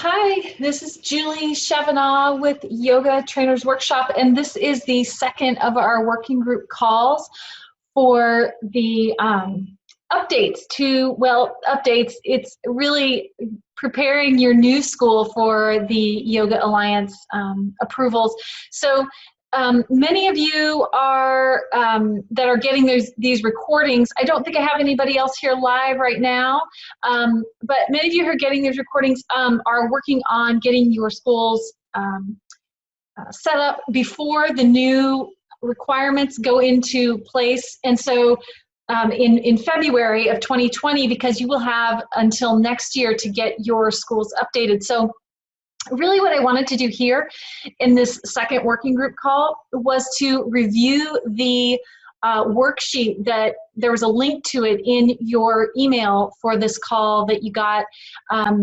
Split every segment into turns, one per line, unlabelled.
Hi, this is Julie Chavanaugh with Yoga Trainers Workshop, and this is the second of our working group calls for the updates to, updates. It's really preparing your new school for the Yoga Alliance approvals. So many of you are that are getting these recordings. I don't think I have anybody else here live right now, but many of you who are getting these recordings are working on getting your schools set up before the new requirements go into place. And so in February of 2020, because you will have until next year to get your schools updated. So really what I wanted to do here in this second working group call was to review the worksheet that there was a link to it in your email for this call that you got. I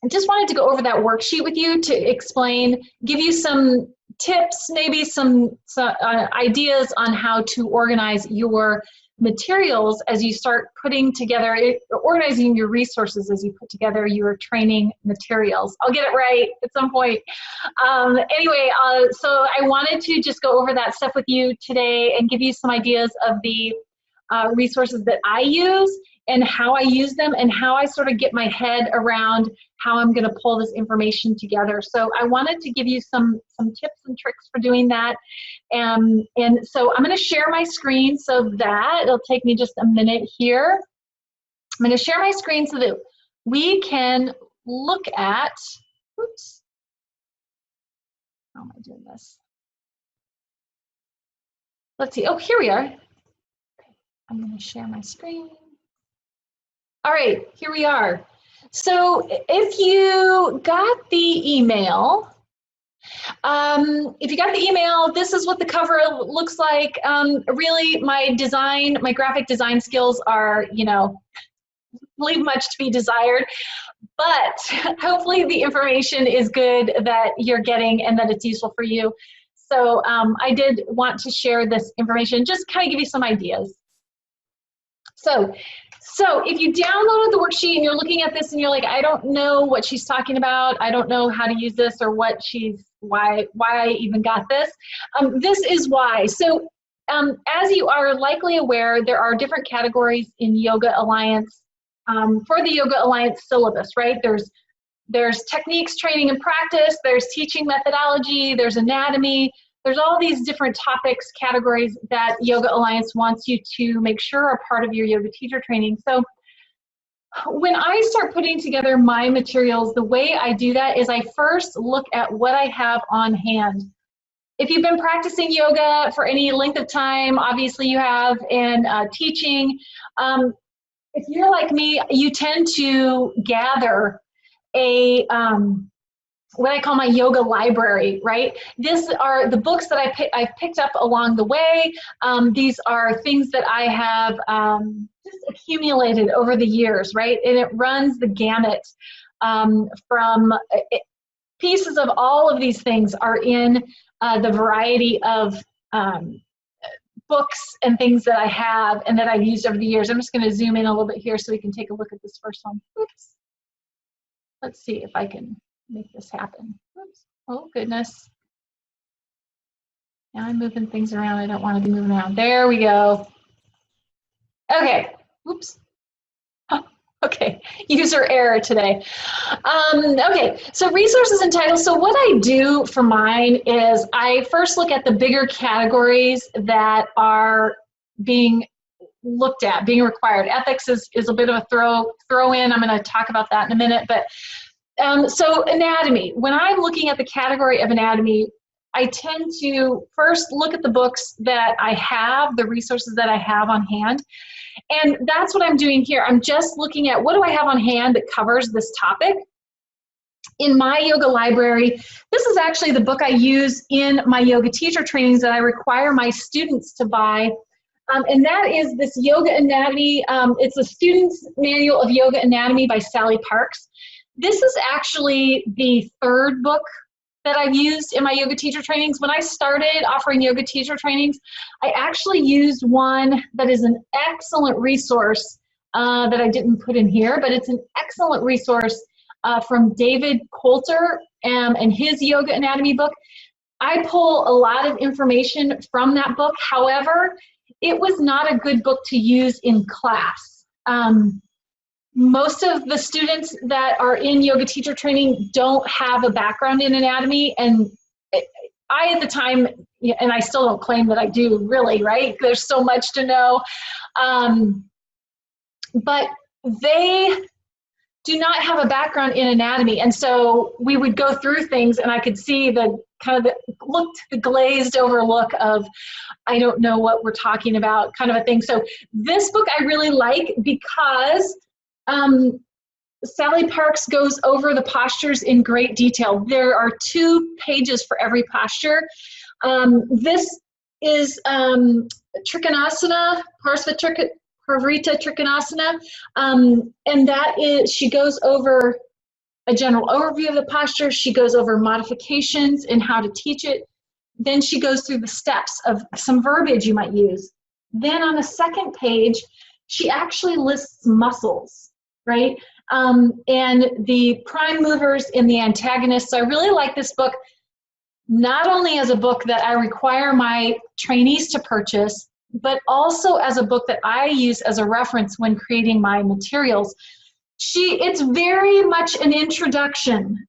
just wanted to go over that worksheet with you to explain, give you some tips, maybe some ideas on how to organize your materials as you start putting together, organizing your resources as you put together your training materials. I'll get it right at some point. Anyway, so I wanted to just go over that stuff with you today and give you some ideas of the resources that I use and how I use them and how I sort of get my head around how I'm going to pull this information together. So I wanted to give you some tips and tricks for doing that. And so I'm going to share my screen so that it'll take me just a minute here. I'm going to share my screen so that we can look at, oops, how am I doing this? Let's see, oh, here we are. I'm going to share my screen. All right, here we are. So if you got the email, this is what the cover looks like. Really, my graphic design skills are, leave much to be desired, but hopefully the information is good that you're getting and that it's useful for you. So I did want to share this information, just kind of give you some ideas. So if you downloaded the worksheet and you're looking at this and you're like, I don't know what she's talking about, I don't know how to use this or why I even got this, this is why. So as you are likely aware, there are different categories in Yoga Alliance for the Yoga Alliance syllabus, right? There's techniques, training, and practice, there's teaching methodology, there's anatomy. There's all these different topics, categories that Yoga Alliance wants you to make sure are part of your yoga teacher training. So when I start putting together my materials, the way I do that is I first look at what I have on hand. If you've been practicing yoga for any length of time, obviously you have, and teaching, if you're like me, you tend to gather a what I call my yoga library, right? These are the books that I've picked up along the way. These are things that I have just accumulated over the years, right? And it runs the gamut from pieces of all of these things are in the variety of books and things that I have and that I've used over the years. I'm just going to zoom in a little bit here so we can take a look at this first one. Oops. Let's see if I can make this happen. Oops. Oh, goodness. Now I'm moving things around. I don't want to be moving around. There we go. Okay. Oops. Okay. User error today. Okay. So resources and titles. So what I do for mine is I first look at the bigger categories that are being looked at, being required. Ethics is a bit of a throw in. I'm going to talk about that in a minute, but so anatomy, when I'm looking at the category of anatomy, I tend to first look at the books that I have, the resources that I have on hand. And that's what I'm doing here. I'm just looking at what do I have on hand that covers this topic. In my yoga library, this is actually the book I use in my yoga teacher trainings that I require my students to buy. And that is this Yoga Anatomy. It's a student's manual of yoga anatomy by Sally Parks. This is actually the third book that I've used in my yoga teacher trainings. When I started offering yoga teacher trainings, I actually used one that is an excellent resource that I didn't put in here, but it's an excellent resource from David Coulter and his Yoga Anatomy book. I pull a lot of information from that book. However, it was not a good book to use in class. Most of the students that are in yoga teacher training don't have a background in anatomy, and I at the time, and I still don't claim that I do really, right? There's so much to know. But they do not have a background in anatomy, and so we would go through things and I could see the kind of the glazed over look of, I don't know what we're talking about, kind of a thing. So this book I really like because Sally Parks goes over the postures in great detail. There are 2 pages for every posture. This is Trikonasana, Parivrtta Trikonasana, and that is, she goes over a general overview of the posture. She goes over modifications and how to teach it. Then she goes through the steps of some verbiage you might use. Then on the second page, she actually lists muscles, right? And the prime movers and the antagonists. So I really like this book, not only as a book that I require my trainees to purchase, but also as a book that I use as a reference when creating my materials. It's very much an introduction.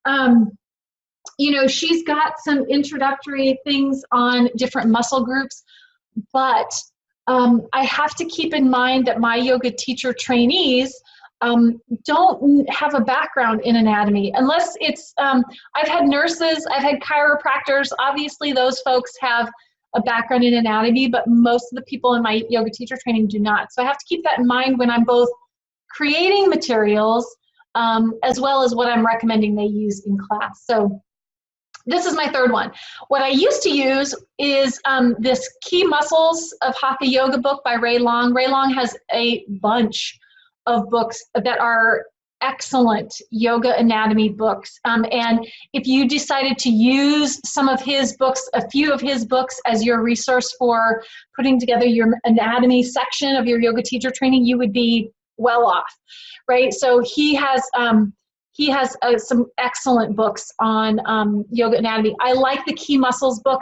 You know, she's got some introductory things on different muscle groups, but I have to keep in mind that my yoga teacher trainees don't have a background in anatomy, unless it's, I've had nurses, I've had chiropractors, obviously those folks have a background in anatomy, but most of the people in my yoga teacher training do not. So I have to keep that in mind when I'm both creating materials as well as what I'm recommending they use in class. So this is my third one. What I used to use is this Key Muscles of Hatha Yoga book by Ray Long. Ray Long has a bunch of books that are excellent yoga anatomy books. And if you decided to use some of his books, a few of his books as your resource for putting together your anatomy section of your yoga teacher training, you would be well off, right? So he has some excellent books on yoga anatomy. I like the Key Muscles book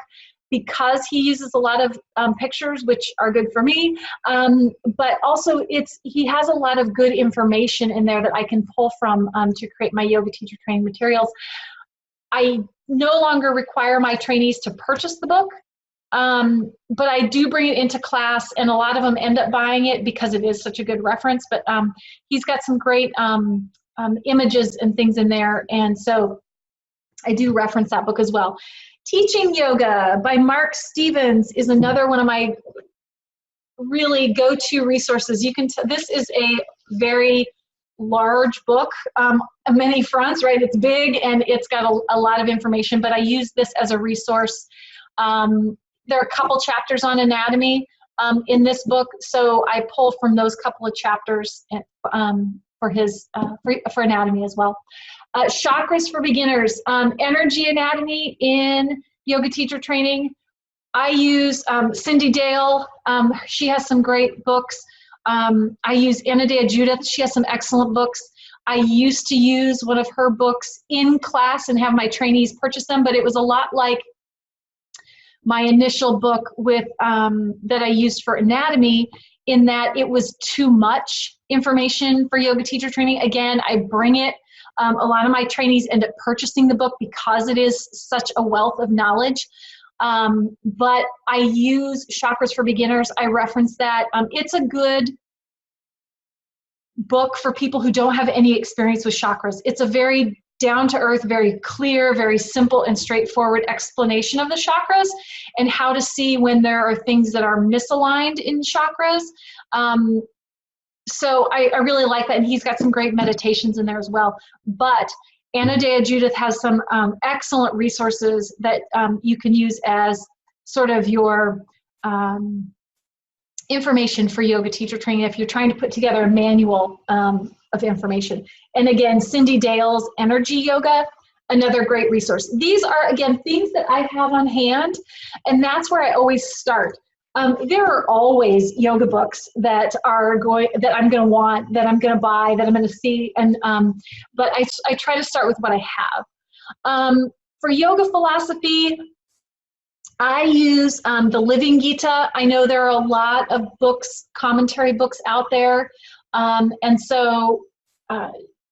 because he uses a lot of pictures, which are good for me, but also he has a lot of good information in there that I can pull from to create my yoga teacher training materials. I no longer require my trainees to purchase the book, but I do bring it into class, and a lot of them end up buying it because it is such a good reference, but he's got some great images and things in there, and so I do reference that book as well. Teaching Yoga by Mark Stevens is another one of my really go-to resources. This is a very large book on many fronts, right? It's big and it's got a lot of information, but I use this as a resource. There are a couple chapters on anatomy in this book, so I pull from those couple of chapters for anatomy as well. Chakras for beginners, energy anatomy in yoga teacher training. I use Cindy Dale. She has some great books. I use Anodea Judith. She has some excellent books. I used to use one of her books in class and have my trainees purchase them, but it was a lot like my initial book with that I used for anatomy, in that it was too much information for yoga teacher training. Again, I bring it. A lot of my trainees end up purchasing the book because it is such a wealth of knowledge. But I use Chakras for Beginners. I reference that. It's a good book for people who don't have any experience with chakras. It's a very down-to-earth, very clear, very simple and straightforward explanation of the chakras and how to see when there are things that are misaligned in chakras. So I really like that, and he's got some great meditations in there as well. But Anodea Judith has some excellent resources that you can use as sort of your information for yoga teacher training if you're trying to put together a manual of information. And again, Cindy Dale's Energy Yoga, another great resource. These are, again, things that I have on hand, and that's where I always start. There are always yoga books that I'm going to want, that I'm going to buy, that I'm going to see, and but I try to start with what I have. For yoga philosophy, I use the Living Gita. I know there are a lot of books, commentary books out there, and so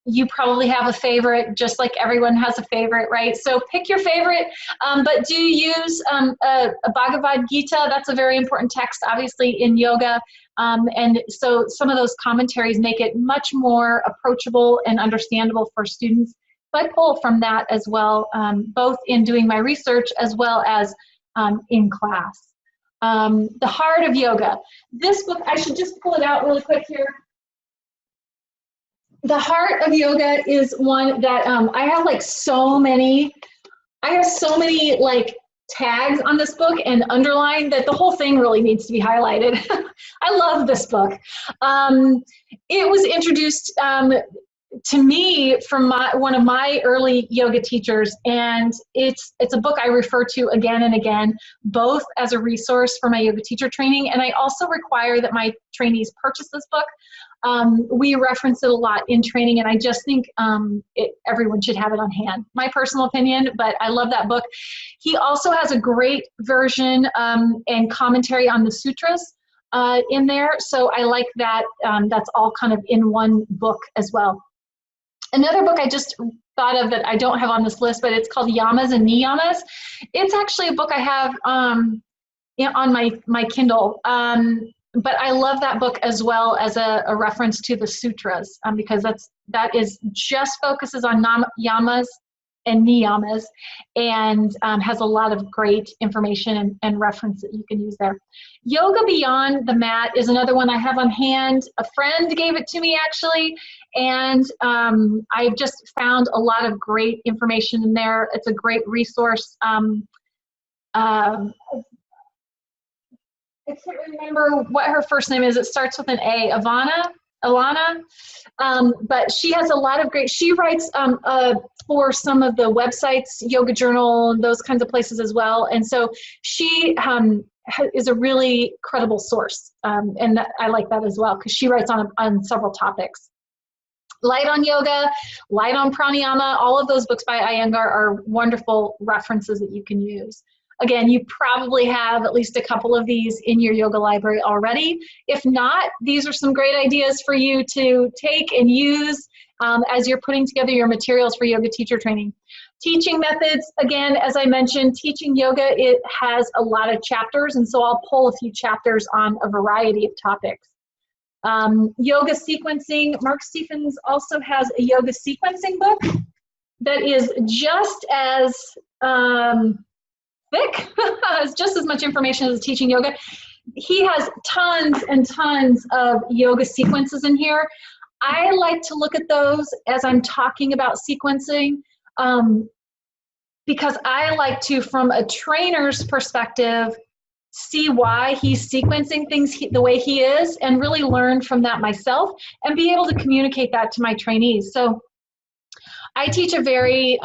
you probably have a favorite, just like everyone has a favorite, right? So pick your favorite, but do use a Bhagavad Gita. That's a very important text, obviously, in yoga. And so some of those commentaries make it much more approachable and understandable for students. So I pull from that as well, both in doing my research as well as in class. The Heart of Yoga. This book, I should just pull it out really quick here. The Heart of Yoga is one that I have like so many like tags on this book and underlined that the whole thing really needs to be highlighted. I love this book. It was introduced to me from one of my early yoga teachers, and it's a book I refer to again and again, both as a resource for my yoga teacher training, and I also require that my trainees purchase this book. We reference it a lot in training, and I just think everyone should have it on hand. My personal opinion, but I love that book. He also has a great version and commentary on the sutras in there, so I like that. That's all kind of in one book as well. Another book I just thought of that I don't have on this list, but it's called Yamas and Niyamas. It's actually a book I have on my Kindle. But I love that book as well as a reference to the sutras, because that just focuses on yamas and niyamas, and has a lot of great information and reference that you can use there. Yoga Beyond the Mat is another one I have on hand. A friend gave it to me actually, and I just found a lot of great information in there. It's a great resource. I can't remember what her first name is. It starts with an A, Alana. But she has a lot of great, she writes for some of the websites, Yoga Journal, those kinds of places as well. And so she is a really credible source. And I like that as well, because she writes on several topics. Light on Yoga, Light on Pranayama, all of those books by Iyengar are wonderful references that you can use. Again, you probably have at least a couple of these in your yoga library already. If not, these are some great ideas for you to take and use as you're putting together your materials for yoga teacher training. Teaching methods, again, as I mentioned, teaching yoga, it has a lot of chapters, and so I'll pull a few chapters on a variety of topics. Yoga sequencing, Mark Stephens also has a yoga sequencing book that is just as thick, has just as much information as teaching yoga. He has tons and tons of yoga sequences in here. I like to look at those as I'm talking about sequencing, because I like to, from a trainer's perspective, see why he's sequencing things the way he is, and really learn from that myself and be able to communicate that to my trainees. So I teach a very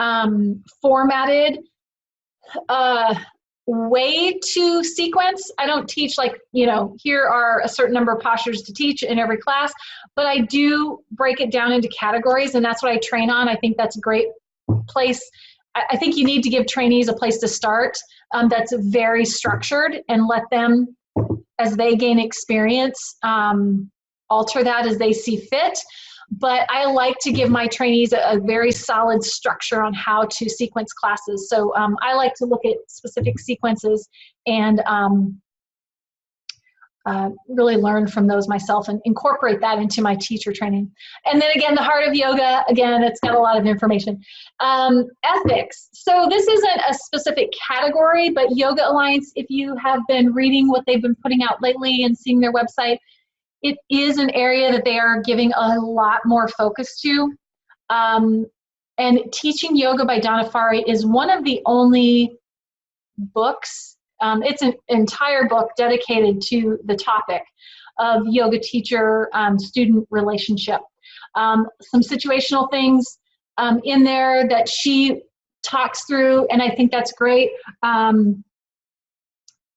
formatted way to sequence. I don't teach like, here are a certain number of postures to teach in every class, but I do break it down into categories, and that's what I train on. I think that's a great place. I think you need to give trainees a place to start that's very structured, and let them, as they gain experience, alter that as they see fit. But I like to give my trainees a very solid structure on how to sequence classes. So I like to look at specific sequences and really learn from those myself and incorporate that into my teacher training. And then again, the Heart of Yoga, again, it's got a lot of information. Ethics. So this isn't a specific category, but Yoga Alliance, if you have been reading what they've been putting out lately and seeing their website, it is an area that they are giving a lot more focus to. And Teaching Yoga by Donna Farhi is one of the only books, it's an entire book dedicated to the topic of yoga teacher student relationship. Some situational things in there that she talks through, and I think that's great.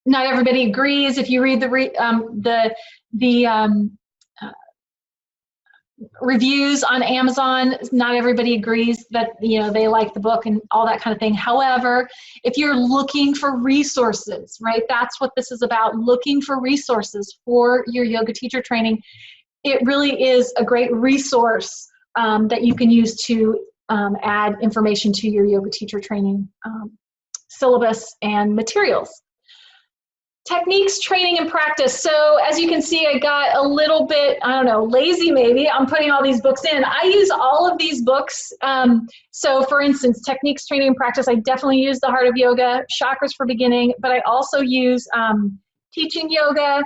not everybody agrees. If you read the reviews on Amazon, not everybody agrees that, you know, they like the book and all that kind of thing. However, if you're looking for resources, right, that's what this is about, looking for resources for your yoga teacher training. It really is a great resource that you can use to add information to your yoga teacher training syllabus and materials. Techniques, training, and practice. So as you can see, I got a little bit, I don't know, lazy maybe. I'm putting all these books in. I use all of these books. So for instance, Techniques, Training, and Practice, I definitely use The Heart of Yoga, Chakras for Beginning, but I also use Teaching Yoga.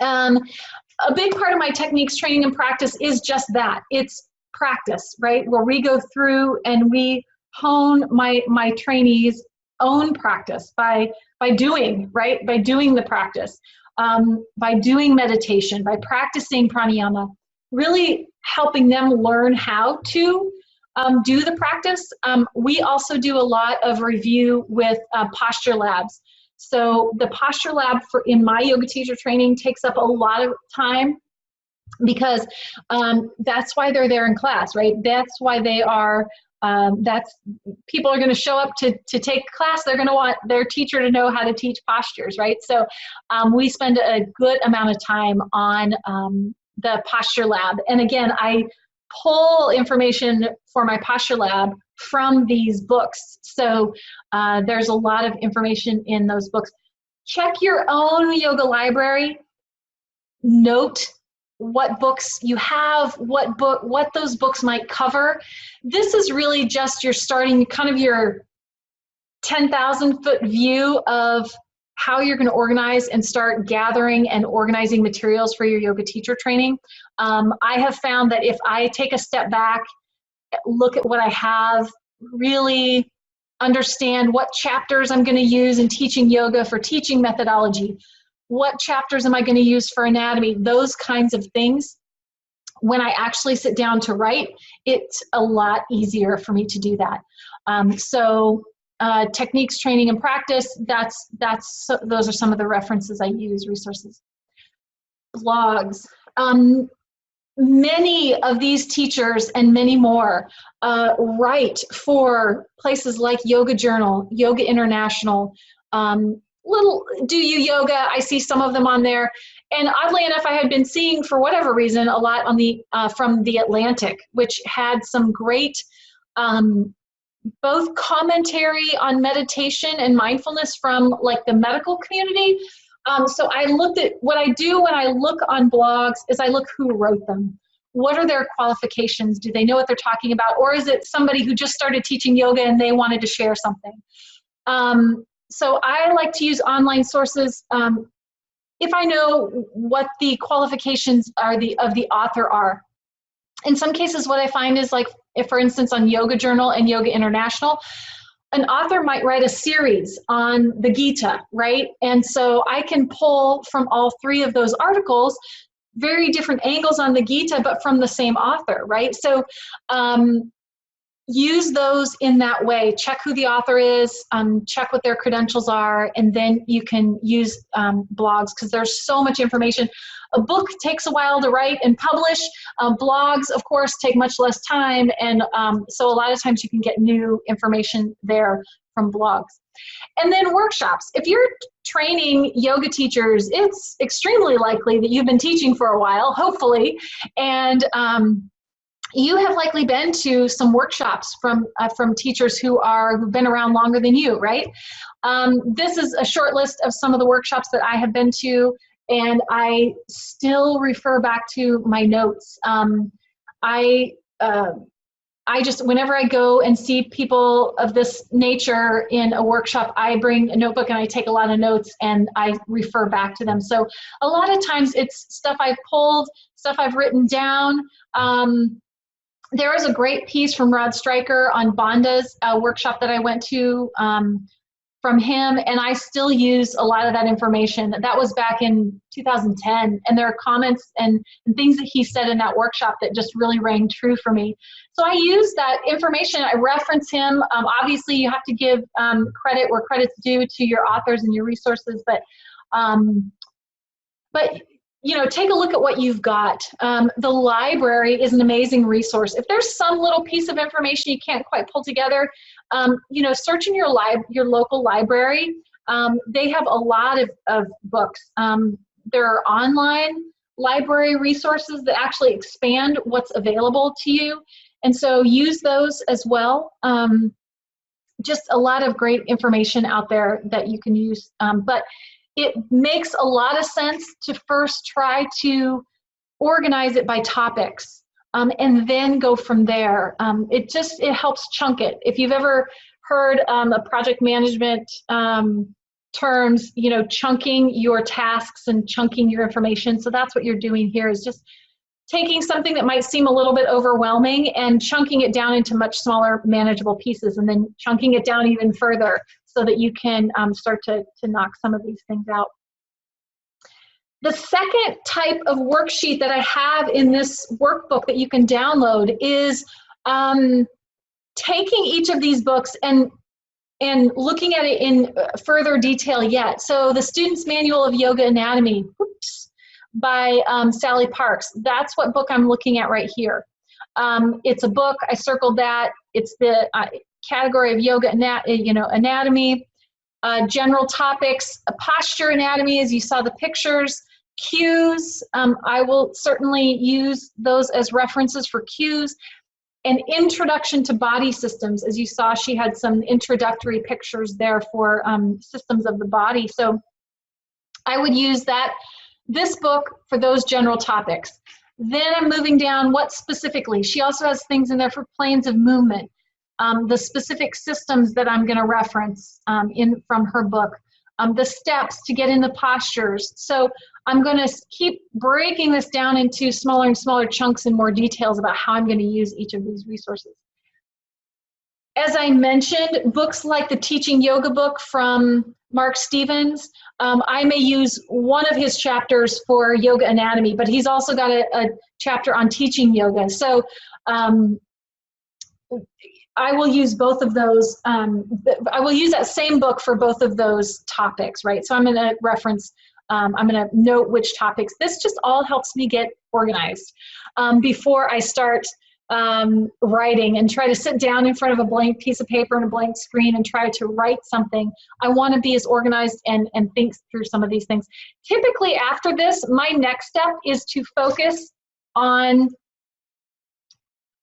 A big part of my Techniques, Training, and Practice is just that. It's practice, right? Where we go through and we hone my trainees' own practice by doing, right? By doing the practice, by doing meditation, by practicing pranayama, really helping them learn how to do the practice. We also do a lot of review with posture labs. So the posture lab in my yoga teacher training takes up a lot of time, because that's why they're there in class, right? That's why they are, people are going to show up to take class. They're going to want their teacher to know how to teach postures, right? So we spend a good amount of time on the posture lab. And again, I pull information for my posture lab from these books. So there's a lot of information in those books. Check your own yoga library. Note what books you have, what those books might cover. This is really just your starting, kind of your 10,000-foot view of how you're going to organize and start gathering and organizing materials for your yoga teacher training. I have found that if I take a step back, look at what I have, really understand what chapters I'm going to use in teaching yoga for teaching methodology, what chapters am I going to use for anatomy, those kinds of things. When I actually sit down to write, it's a lot easier for me to do that. Techniques, training, and practice, those are some of the references I use, resources. Blogs. Many of these teachers and many more write for places like Yoga Journal, Yoga International, Little Do You Yoga. I see some of them on there. And oddly enough, I had been seeing, for whatever reason, a lot on the from The Atlantic, which had some great both commentary on meditation and mindfulness from like the medical community. So I looked at, what I do when I look on blogs is I look who wrote them. What are their qualifications? Do they know what they're talking about? Or is it somebody who just started teaching yoga and they wanted to share something? So I like to use online sources if I know what the qualifications of the author are. In some cases, what I find is, like, if, for instance, on Yoga Journal and Yoga International, an author might write a series on the Gita, right? And so I can pull from all three of those articles very different angles on the Gita, but from the same author, right? So use those in that way. Check who the author is, check what their credentials are, and then you can use blogs, because there's so much information. A book takes a while to write and publish. Blogs, of course, take much less time, and so a lot of times you can get new information there from blogs. And then workshops. If you're training yoga teachers, it's extremely likely that you've been teaching for a while, hopefully, and you have likely been to some workshops from teachers who've been around longer than you, right? This is a short list of some of the workshops that I have been to, and I still refer back to my notes. I just, whenever I go and see people of this nature in a workshop, I bring a notebook and I take a lot of notes and I refer back to them. So a lot of times it's stuff I've pulled, stuff I've written down. There was a great piece from Rod Stryker on bandhas, a workshop that I went to from him, and I still use a lot of that information. That was back in 2010, and there are comments and things that he said in that workshop that just really rang true for me. So I use that information, I reference him. Obviously you have to give credit where credit's due to your authors and your resources, but you know, take a look at what you've got. The library is an amazing resource. If there's some little piece of information you can't quite pull together, you know, search in your local library. They have a lot of books. There are online library resources that actually expand what's available to you. And so use those as well. Just a lot of great information out there that you can use. But it makes a lot of sense to first try to organize it by topics and then go from there. It helps chunk it. If you've ever heard a project management terms, you know, chunking your tasks and chunking your information. So that's what you're doing here, is just taking something that might seem a little bit overwhelming and chunking it down into much smaller manageable pieces, and then chunking it down even further so that you can start to knock some of these things out. The second type of worksheet that I have in this workbook that you can download is taking each of these books and looking at it in further detail yet. So the Student's Manual of Yoga Anatomy, by Sally Parks. That's what book I'm looking at right here. It's a book, I circled that. It's the category of yoga anatomy, general topics, posture anatomy, as you saw the pictures, cues. I will certainly use those as references for cues. An introduction to body systems. As you saw, she had some introductory pictures there for systems of the body. So I would use this book for those general topics. Then I'm moving down, what specifically? She also has things in there for planes of movement, the specific systems that I'm going to reference from her book, the steps to get in the postures. So I'm going to keep breaking this down into smaller and smaller chunks and more details about how I'm going to use each of these resources. As I mentioned, books like the Teaching Yoga book from Mark Stevens, I may use one of his chapters for yoga anatomy, but he's also got a chapter on teaching yoga. So I will use both of those. I will use that same book for both of those topics, right? So I'm going to reference, I'm going to note which topics. This just all helps me get organized before I start writing and try to sit down in front of a blank piece of paper and a blank screen and try to write something. I want to be as organized and think through some of these things. Typically after this, my next step is to focus on,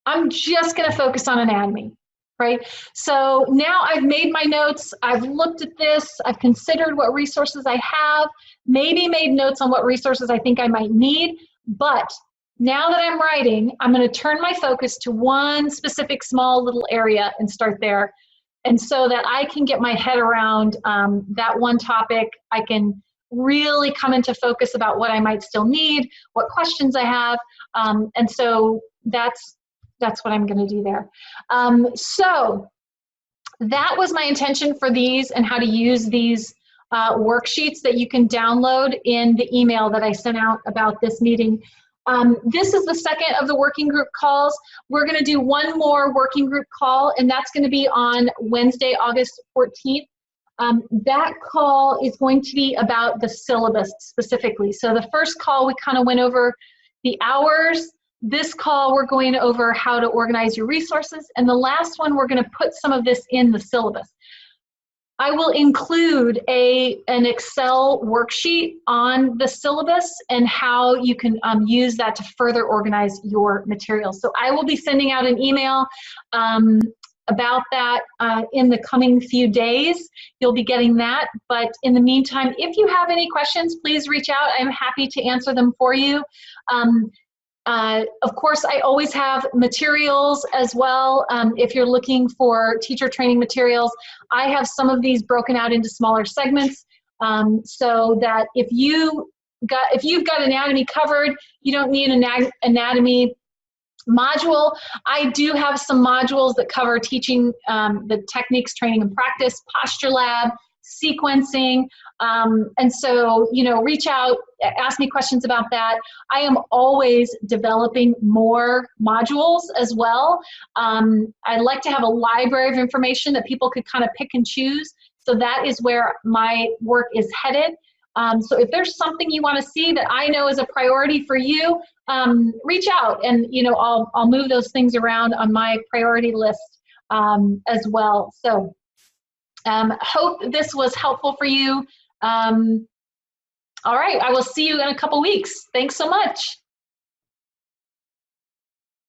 I'm just going to focus on anatomy, right? So now I've made my notes, I've looked at this, I've considered what resources I have, maybe made notes on what resources I think I might need, but now that I'm writing, I'm going to turn my focus to one specific small little area and start there. And so that I can get my head around that one topic, I can really come into focus about what I might still need, what questions I have. And so that's what I'm going to do there. So that was my intention for these and how to use these worksheets that you can download in the email that I sent out about this meeting. This is the second of the working group calls. We're going to do one more working group call, and that's going to be on Wednesday, August 14th. That call is going to be about the syllabus specifically. So the first call, we kind of went over the hours. This call, we're going over how to organize your resources. And the last one, we're going to put some of this in the syllabus. I will include an Excel worksheet on the syllabus and how you can use that to further organize your materials. So I will be sending out an email about that in the coming few days. You'll be getting that. But in the meantime, if you have any questions, please reach out. I'm happy to answer them for you. Of course, I always have materials as well. If you're looking for teacher training materials, I have some of these broken out into smaller segments so that if you've got anatomy covered, you don't need an anatomy module. I do have some modules that cover teaching the techniques, training and practice, posture lab, sequencing. And so, you know, reach out, ask me questions about that. I am always developing more modules as well. I'd like to have a library of information that people could kind of pick and choose. So that is where my work is headed. So if there's something you want to see that I know is a priority for you, reach out, and you know, I'll move those things around on my priority list as well. So hope this was helpful for you. All right, I will see you in a couple weeks. Thanks so much.